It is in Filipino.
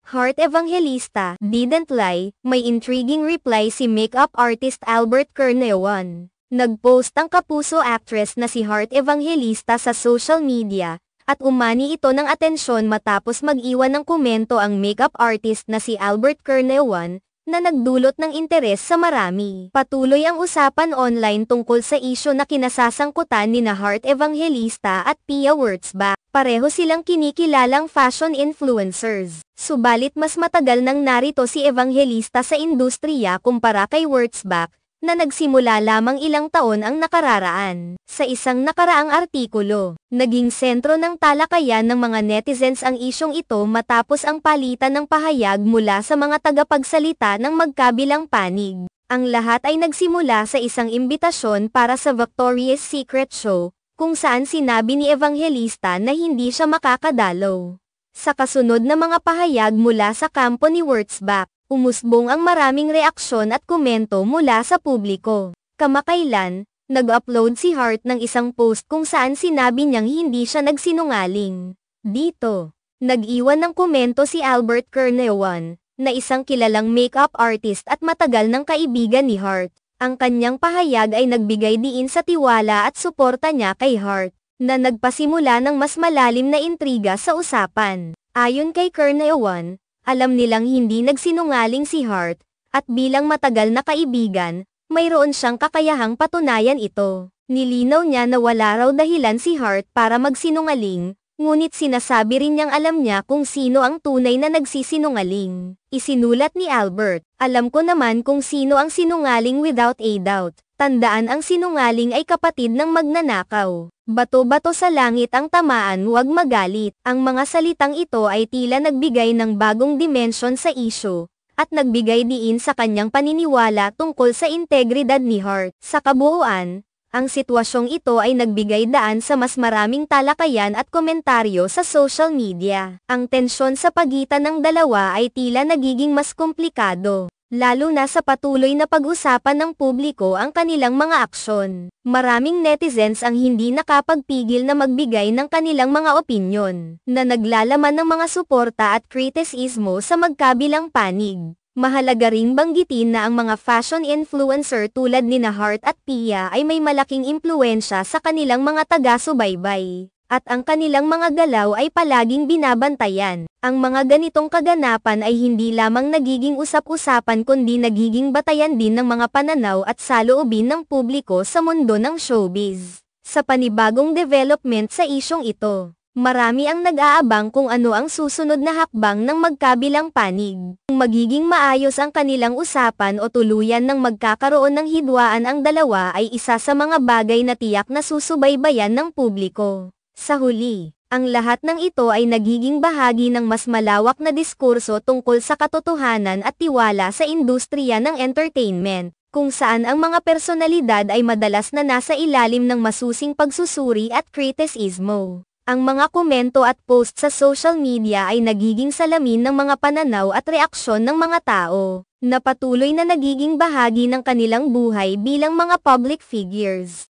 Heart Evangelista didn't lie, may intriguing reply si makeup artist Albert Carnewan. Nag-post ang kapuso actress na si Heart Evangelista sa social media, at umani ito ng atensyon matapos mag-iwan ng komento ang makeup artist na si Albert Carnewan, na nagdulot ng interes sa marami. Patuloy ang usapan online tungkol sa isyu na kinasasangkutan ni Heart Evangelista at Pia Wurtzbach. Pareho silang kinikilalang fashion influencers. Subalit mas matagal nang narito si Evangelista sa industriya kumpara kay Wurtzbach, na nagsimula lamang ilang taon ang nakararaan. Sa isang nakaraang artikulo, naging sentro ng talakayan ng mga netizens ang isyong ito matapos ang palitan ng pahayag mula sa mga tagapagsalita ng magkabilang panig. Ang lahat ay nagsimula sa isang imbitasyon para sa Victoria's Secret show, kung saan sinabi ni Evangelista na hindi siya makakadalaw. Sa kasunod na mga pahayag mula sa kampo ni Wurtzbach, umusbong ang maraming reaksyon at komento mula sa publiko. Kamakailan, nag-upload si Heart ng isang post kung saan sinabi niyang hindi siya nagsinungaling. Dito, nag-iwan ng komento si Albert Carnewan, na isang kilalang makeup artist at matagal ng kaibigan ni Heart. Ang kanyang pahayag ay nagbigay diin sa tiwala at suporta niya kay Heart, na nagpasimula ng mas malalim na intriga sa usapan. Ayon kay Carnewan, alam nilang hindi nagsinungaling si Heart, at bilang matagal na kaibigan, mayroon siyang kakayahang patunayan ito. Nilinaw niya na wala raw dahilan si Heart para magsinungaling, ngunit sinasabi rin niyang alam niya kung sino ang tunay na nagsisinungaling. Isinulat ni Albert, "Alam ko naman kung sino ang sinungaling without a doubt. Tandaan ang sinungaling ay kapatid ng magnanakaw. Bato-bato sa langit ang tamaan, huwag magalit." Ang mga salitang ito ay tila nagbigay ng bagong dimensyon sa isyu, at nagbigay diin sa kanyang paniniwala tungkol sa integridad ni Heart. Sa kabuuan, ang sitwasyong ito ay nagbigay daan sa mas maraming talakayan at komentaryo sa social media. Ang tensyon sa pagitan ng dalawa ay tila nagiging mas komplikado, lalo na sa patuloy na pag-usapan ng publiko ang kanilang mga aksyon. Maraming netizens ang hindi nakapagpigil na magbigay ng kanilang mga opinyon, na naglalaman ng mga suporta at kritisismo sa magkabilang panig. Mahalaga ring banggitin na ang mga fashion influencer tulad ni Heart at Pia ay may malaking impluwensya sa kanilang mga taga-subaybay, at ang kanilang mga galaw ay palaging binabantayan. Ang mga ganitong kaganapan ay hindi lamang nagiging usap-usapan kundi nagiging batayan din ng mga pananaw at saloobin ng publiko sa mundo ng showbiz. Sa panibagong development sa isyong ito, marami ang nag-aabang kung ano ang susunod na hakbang ng magkabilang panig. Kung magiging maayos ang kanilang usapan o tuluyan ng magkakaroon ng hidwaan ang dalawa ay isa sa mga bagay na tiyak na susubaybayan ng publiko. Sa huli, ang lahat ng ito ay nagiging bahagi ng mas malawak na diskurso tungkol sa katotohanan at tiwala sa industriya ng entertainment, kung saan ang mga personalidad ay madalas na nasa ilalim ng masusing pagsusuri at kritisismo. Ang mga komento at post sa social media ay nagiging salamin ng mga pananaw at reaksyon ng mga tao, na patuloy na nagiging bahagi ng kanilang buhay bilang mga public figures.